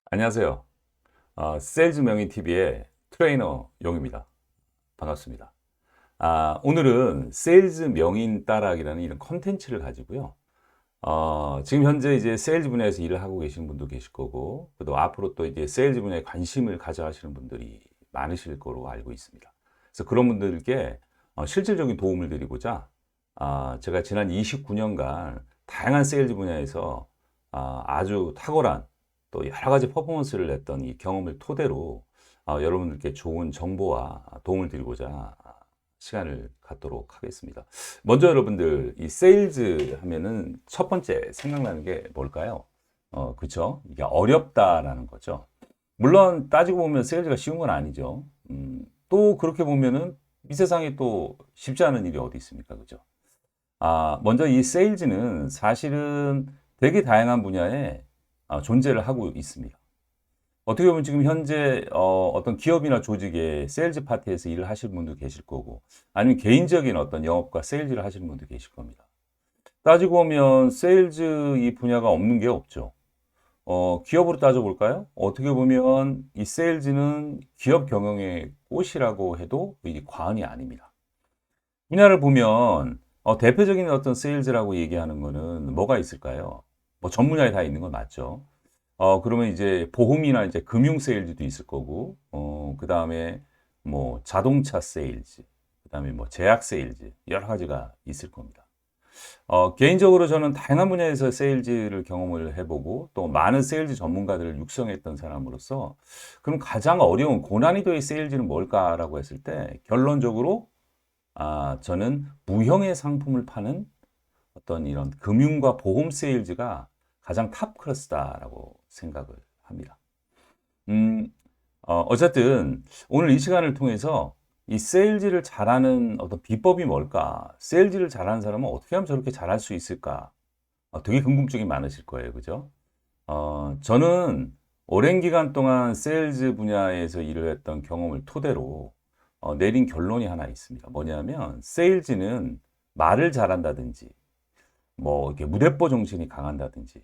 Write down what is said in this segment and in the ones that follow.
안녕하세요. 세일즈 명인 TV의 트레이너 용입니다. 반갑습니다. 오늘은 세일즈 명인 따라하기라는 이런 컨텐츠를 가지고요. 지금 현재 이제 세일즈 분야에서 일을 하고 계시는 분도 계실 거고, 또 앞으로 또 이제 세일즈 분야에 관심을 가져 하시는 분들이 많으실 거로 알고 있습니다. 그래서 그런 분들께 실질적인 도움을 드리고자, 제가 지난 29년간 다양한 세일즈 분야에서 아주 탁월한 또 여러 가지 퍼포먼스를 냈던 이 경험을 토대로 여러분들께 좋은 정보와 도움을 드리고자 시간을 갖도록 하겠습니다. 먼저 여러분들 이 세일즈 하면은 첫 번째 생각나는 게 뭘까요? 그쵸? 이게 어렵다라는 거죠. 물론 따지고 보면 세일즈가 쉬운 건 아니죠. 또 그렇게 보면은 이 세상에 또 쉽지 않은 일이 어디 있습니까? 그죠? 먼저 이 세일즈는 사실은 되게 다양한 분야에 존재를 하고 있습니다. 어떻게 보면 지금 현재 어떤 기업이나 조직의 세일즈 파트에서 일을 하실 분도 계실 거고, 아니면 개인적인 어떤 영업과 세일즈를 하시는 분도 계실 겁니다. 따지고 보면 세일즈 이 분야가 없는 게 없죠. 기업으로 따져볼까요? 어떻게 보면 이 세일즈는 기업 경영의 꽃이라고 해도 이 과언이 아닙니다. 분야를 보면 대표적인 어떤 세일즈라고 얘기하는 거는 뭐가 있을까요? 뭐 전 분야에 다 있는 건 맞죠. 그러면 이제 보험이나 이제 금융 세일즈도 있을 거고, 그 다음에 뭐 자동차 세일즈, 그 다음에 뭐 제약 세일즈, 여러 가지가 있을 겁니다. 개인적으로 저는 다양한 분야에서 세일즈를 경험을 해보고 또 많은 세일즈 전문가들을 육성했던 사람으로서 그럼 가장 어려운 고난이도의 세일즈는 뭘까라고 했을 때 결론적으로 저는 무형의 상품을 파는 어떤 이런 금융과 보험 세일즈가 가장 탑 클래스다라고 생각을 합니다. 음, 어쨌든 오늘 이 시간을 통해서 이 세일즈를 잘하는 어떤 비법이 뭘까? 세일즈를 잘하는 사람은 어떻게 하면 저렇게 잘할 수 있을까? 되게 궁금증이 많으실 거예요. 그죠? 저는 오랜 기간 동안 세일즈 분야에서 일을 했던 경험을 토대로 내린 결론이 하나 있습니다. 뭐냐면 세일즈는 말을 잘한다든지 뭐 이렇게 무대뽀 정신이 강한다든지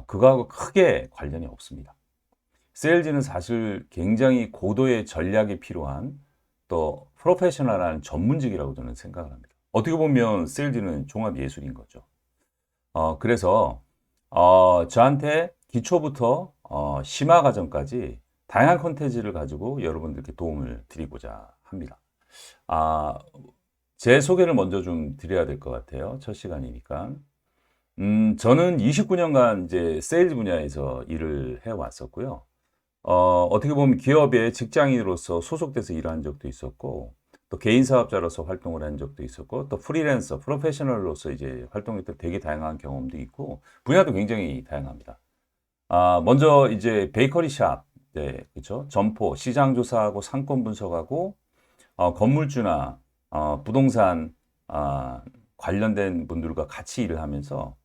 그거하고 크게 관련이 없습니다. 세일즈는 사실 굉장히 고도의 전략이 필요한 또 프로페셔널한 전문직이라고 저는 생각을 합니다. 어떻게 보면 세일즈는 종합 예술인 거죠. 그래서 저한테 기초부터 심화 과정까지 다양한 콘텐츠를 가지고 여러분들께 도움을 드리고자 합니다. 아, 제 소개를 먼저 좀 드려야 될 것 같아요. 첫 시간이니까. 저는 29년간 이제 세일즈 분야에서 일을 해왔었고요. 어떻게 보면 기업의 직장인으로서 소속돼서 일한 적도 있었고, 또 개인 사업자로서 활동을 한 적도 있었고, 또 프리랜서, 프로페셔널로서 이제 활동했던 되게 다양한 경험도 있고, 분야도 굉장히 다양합니다. 먼저 이제 베이커리 샵, 네, 그렇죠. 점포, 시장 조사하고 상권 분석하고, 건물주나 부동산 관련된 분들과 같이 일을 하면서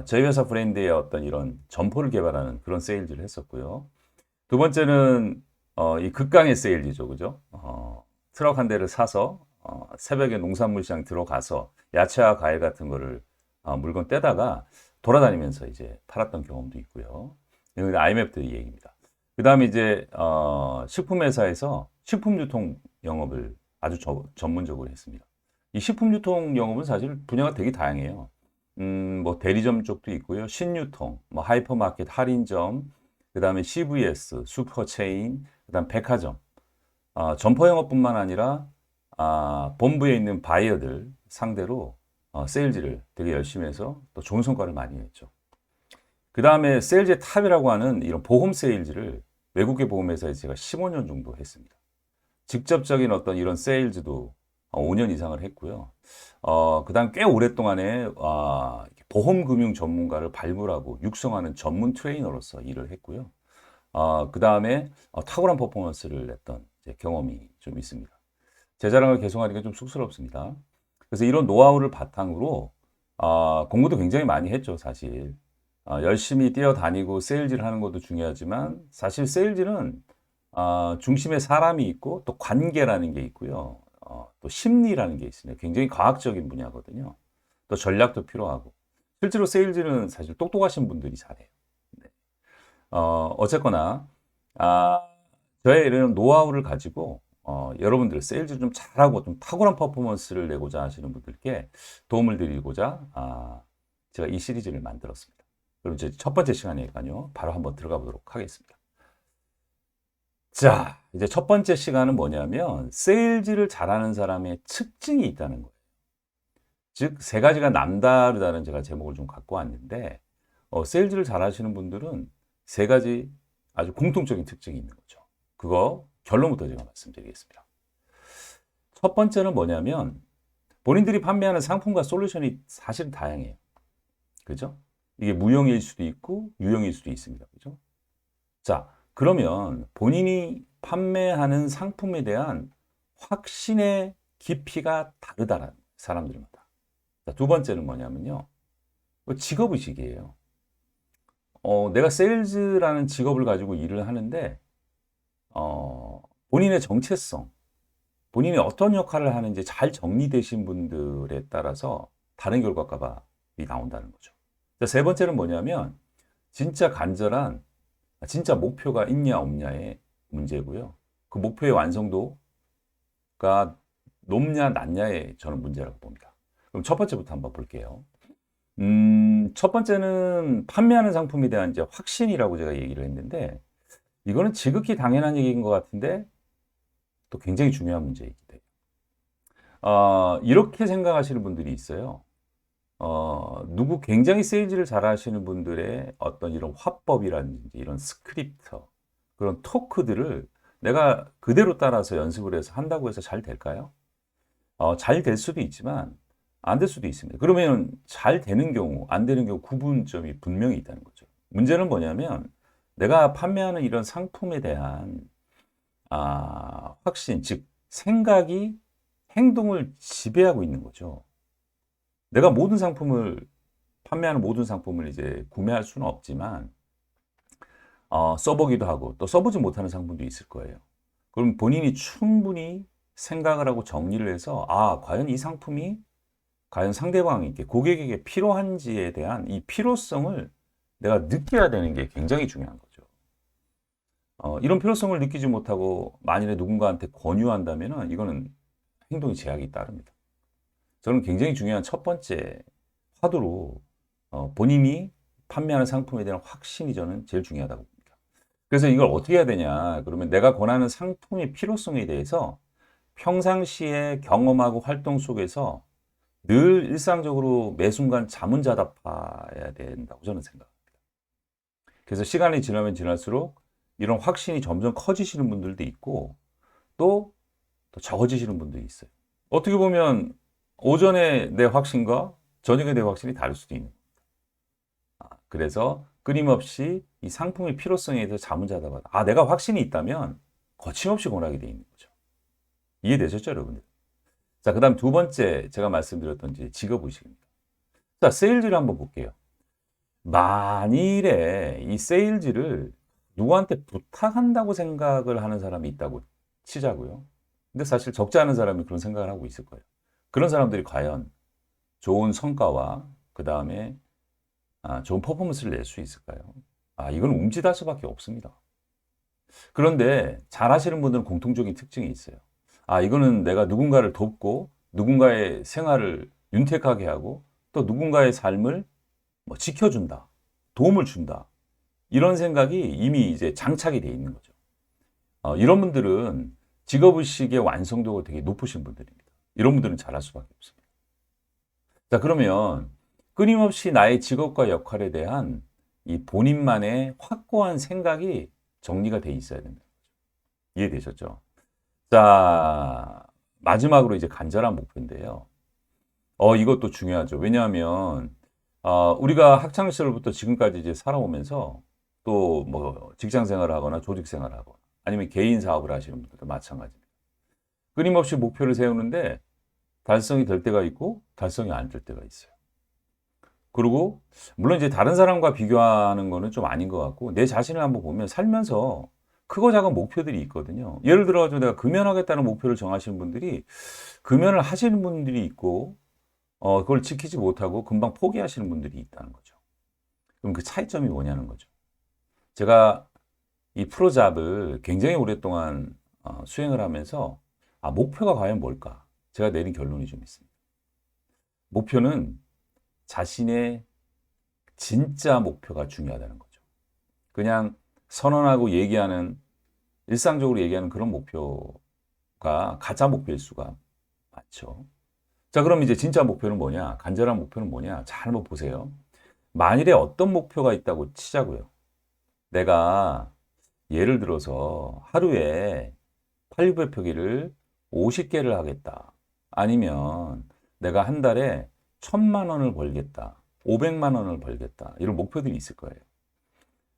저희 회사 브랜드의 어떤 이런 점포를 개발하는 그런 세일즈를 했었고요. 두 번째는 이 극강의 세일즈죠, 그죠? 트럭 한 대를 사서 새벽에 농산물 시장 들어가서 야채와 과일 같은 거를 물건 떼다가 돌아다니면서 이제 팔았던 경험도 있고요. 이건 IMF 얘기입니다. 그 다음에 이제 식품 회사에서 식품 유통 영업을 아주 전문적으로 했습니다. 이 식품 유통 영업은 사실 분야가 되게 다양해요. 뭐 대리점 쪽도 있고요. 신유통, 뭐 하이퍼마켓, 할인점, 그 다음에 CVS, 슈퍼체인, 그 다음 백화점. 점포 영업뿐만 아니라 본부에 있는 바이어들 상대로 세일즈를 되게 열심히 해서 또 좋은 성과를 많이 냈죠. 그 다음에 세일즈의 탑이라고 하는 이런 보험 세일즈를 외국의 보험회사에 제가 15년 정도 했습니다. 직접적인 어떤 이런 세일즈도 5년 이상을 했고요. 그다음 꽤 오랫동안에 보험금융 전문가를 발굴하고 육성하는 전문 트레이너로서 일을 했고요. 그 다음에 탁월한 퍼포먼스를 냈던 경험이 좀 있습니다. 제 자랑을 계속하니까 좀 쑥스럽습니다. 그래서 이런 노하우를 바탕으로 공부도 굉장히 많이 했죠, 사실. 열심히 뛰어다니고 세일즈를 하는 것도 중요하지만 사실 세일즈는 중심에 사람이 있고 또 관계라는 게 있고요. 또 심리라는 게 있습니다. 굉장히 과학적인 분야거든요. 또 전략도 필요하고. 실제로 세일즈는 사실 똑똑하신 분들이 잘해요. 네. 어쨌거나, 아, 저의 이런 노하우를 가지고, 여러분들 세일즈 좀 잘하고 좀 탁월한 퍼포먼스를 내고자 하시는 분들께 도움을 드리고자, 제가 이 시리즈를 만들었습니다. 그럼 이제 첫 번째 시간이니까요. 바로 한번 들어가 보도록 하겠습니다. 자, 이제 첫 번째 시간은 뭐냐면, 세일즈를 잘하는 사람의 특징이 있다는 거예요. 즉, 세 가지가 남다르다는 제가 제목을 좀 갖고 왔는데, 세일즈를 잘하시는 분들은 세 가지 아주 공통적인 특징이 있는 거죠. 그거 결론부터 제가 말씀드리겠습니다. 첫 번째는 뭐냐면, 본인들이 판매하는 상품과 솔루션이 사실 다양해요. 그죠? 이게 무형일 수도 있고, 유형일 수도 있습니다. 그죠? 자, 그러면 본인이 판매하는 상품에 대한 확신의 깊이가 다르다는 사람들마다. 자, 두 번째는 뭐냐면요. 직업의식이에요. 내가 세일즈라는 직업을 가지고 일을 하는데, 본인의 정체성, 본인이 어떤 역할을 하는지 잘 정리되신 분들에 따라서 다른 결과가 나온다는 거죠. 자, 세 번째는 뭐냐면, 진짜 간절한, 진짜 목표가 있냐 없냐의 문제고요. 그 목표의 완성도가 높냐 낮냐의 저는 문제라고 봅니다. 그럼 첫 번째부터 한번 볼게요. 첫 번째는 판매하는 상품에 대한 이제 확신이라고 제가 얘기를 했는데, 이거는 지극히 당연한 얘기인 것 같은데, 또 굉장히 중요한 문제이기도 해요. 이렇게 생각하시는 분들이 있어요. 누구 굉장히 세일즈를 잘 하시는 분들의 어떤 이런 화법이라든지 이런 스크립트, 그런 토크들을 내가 그대로 따라서 연습을 해서 한다고 해서 잘 될까요? 잘 될 수도 있지만 안 될 수도 있습니다. 그러면 잘 되는 경우, 안 되는 경우 구분점이 분명히 있다는 거죠. 문제는 뭐냐면 내가 판매하는 이런 상품에 대한 확신, 즉 생각이 행동을 지배하고 있는 거죠. 내가 모든 상품을 판매하는 모든 상품을 이제 구매할 수는 없지만 써보기도 하고 또 써보지 못하는 상품도 있을 거예요. 그럼 본인이 충분히 생각을 하고 정리를 해서 과연 이 상품이 과연 상대방에게 고객에게 필요한지에 대한 이 필요성을 내가 느껴야 되는 게 굉장히 중요한 거죠. 이런 필요성을 느끼지 못하고 만일에 누군가한테 권유한다면 이거는 행동의 제약이 따릅니다. 저는 굉장히 중요한 첫 번째 화두로 본인이 판매하는 상품에 대한 확신이 저는 제일 중요하다고 봅니다. 그래서 이걸 어떻게 해야 되냐? 그러면 내가 권하는 상품의 필요성에 대해서 평상시에 경험하고 활동 속에서 늘 일상적으로 매 순간 자문자답해야 된다고 저는 생각합니다. 그래서 시간이 지나면 지날수록 이런 확신이 점점 커지시는 분들도 있고 또 적어지시는 분들이 있어요. 어떻게 보면 오전에 내 확신과 저녁에 내 확신이 다를 수도 있는 겁니다. 그래서 끊임없이 이 상품의 필요성에 대해서 자문자답하다. 내가 확신이 있다면 거침없이 권하게 돼 있는 거죠. 이해되셨죠, 여러분들? 자, 그 다음 두 번째 제가 말씀드렸던 직업의식입니다. 자, 세일즈를 한번 볼게요. 만일에 이 세일즈를 누구한테 부탁한다고 생각을 하는 사람이 있다고 치자고요. 근데 사실 적지 않은 사람이 그런 생각을 하고 있을 거예요. 그런 사람들이 과연 좋은 성과와 그 다음에 좋은 퍼포먼스를 낼 수 있을까요? 이건 움찔할 수밖에 없습니다. 그런데 잘 하시는 분들은 공통적인 특징이 있어요. 이거는 내가 누군가를 돕고 누군가의 생활을 윤택하게 하고 또 누군가의 삶을 지켜준다, 도움을 준다. 이런 생각이 이미 이제 장착이 돼 있는 거죠. 이런 분들은 직업의식의 완성도가 되게 높으신 분들입니다. 이런 분들은 잘할 수밖에 없습니다. 자, 그러면 끊임없이 나의 직업과 역할에 대한 이 본인만의 확고한 생각이 정리가 돼 있어야 된다. 이해되셨죠? 자, 마지막으로 이제 간절한 목표인데요. 이것도 중요하죠. 왜냐하면, 우리가 학창 시절부터 지금까지 이제 살아오면서 또 직장 생활을 하거나 조직 생활을 하거나 아니면 개인 사업을 하시는 분들도 마찬가지입니다. 끊임없이 목표를 세우는데 달성이 될 때가 있고 달성이 안 될 때가 있어요. 그리고 물론 이제 다른 사람과 비교하는 거는 좀 아닌 것 같고 내 자신을 한번 보면 살면서 크고 작은 목표들이 있거든요. 예를 들어 가지고 내가 금연하겠다는 목표를 정하시는 분들이 금연을 하시는 분들이 있고 그걸 지키지 못하고 금방 포기하시는 분들이 있다는 거죠. 그럼 그 차이점이 뭐냐는 거죠. 제가 이 프로잡을 굉장히 오랫동안 수행을 하면서 목표가 과연 뭘까? 제가 내린 결론이 좀 있습니다. 목표는 자신의 진짜 목표가 중요하다는 거죠. 그냥 선언하고 얘기하는, 일상적으로 얘기하는 그런 목표가 가짜 목표일 수가 많죠. 자, 그럼 이제 진짜 목표는 뭐냐? 간절한 목표는 뭐냐? 잘 한번 보세요. 만일에 어떤 목표가 있다고 치자고요. 내가 예를 들어서 하루에 팔굽혀 펴기를 50개를 하겠다. 아니면 내가 한 달에 1,000만 원을 벌겠다. 500만 원을 벌겠다. 이런 목표들이 있을 거예요.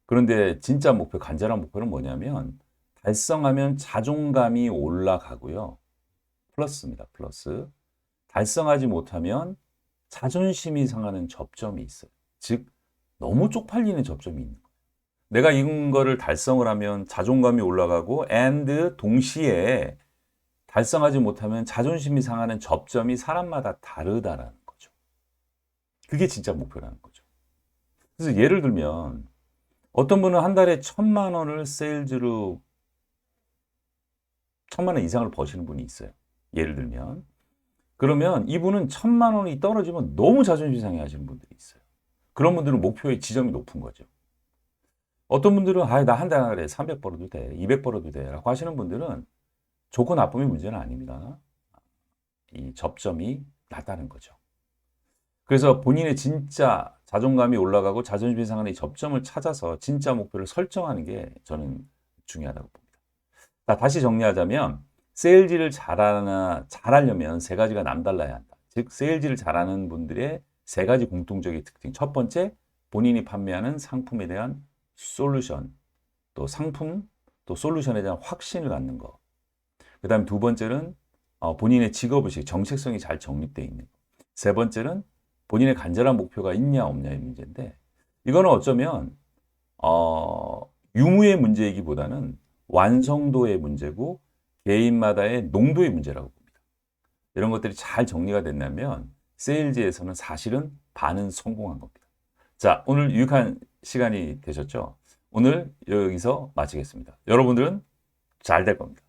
그런데 진짜 목표, 간절한 목표는 뭐냐면 달성하면 자존감이 올라가고요. 플러스입니다. 플러스. 달성하지 못하면 자존심이 상하는 접점이 있어요. 즉, 너무 쪽팔리는 접점이 있는 거예요. 내가 이거를 달성을 하면 자존감이 올라가고 and 동시에 달성하지 못하면 자존심이 상하는 접점이 사람마다 다르다라는 거죠. 그게 진짜 목표라는 거죠. 그래서 예를 들면 어떤 분은 한 달에 1,000만 원을 세일즈로 1,000만 원 이상을 버시는 분이 있어요. 예를 들면 그러면 이분은 1,000만 원이 떨어지면 너무 자존심 상해 하시는 분들이 있어요. 그런 분들은 목표의 지점이 높은 거죠. 어떤 분들은 나 한 달에 300 벌어도 돼, 200 벌어도 돼 라고 하시는 분들은 조건 나쁨이 문제는 아닙니다. 이 접점이 낮다는 거죠. 그래서 본인의 진짜 자존감이 올라가고 자존심이 상하는 이 접점을 찾아서 진짜 목표를 설정하는 게 저는 중요하다고 봅니다. 자, 다시 정리하자면 세일즈를 잘하려면 세 가지가 남달라야 한다. 즉 세일즈를 잘하는 분들의 세 가지 공통적인 특징. 첫 번째, 본인이 판매하는 상품에 대한 솔루션, 또 상품, 또 솔루션에 대한 확신을 갖는 거. 그 다음에 두 번째는 본인의 직업의식, 정체성이 잘 정립되어 있는 거. 세 번째는 본인의 간절한 목표가 있냐 없냐의 문제인데 이거는 어쩌면 유무의 문제이기보다는 완성도의 문제고 개인마다의 농도의 문제라고 봅니다. 이런 것들이 잘 정리가 된다면 세일즈에서는 사실은 반은 성공한 겁니다. 자, 오늘 유익한 시간이 되셨죠? 오늘 여기서 마치겠습니다. 여러분들은 잘 될 겁니다.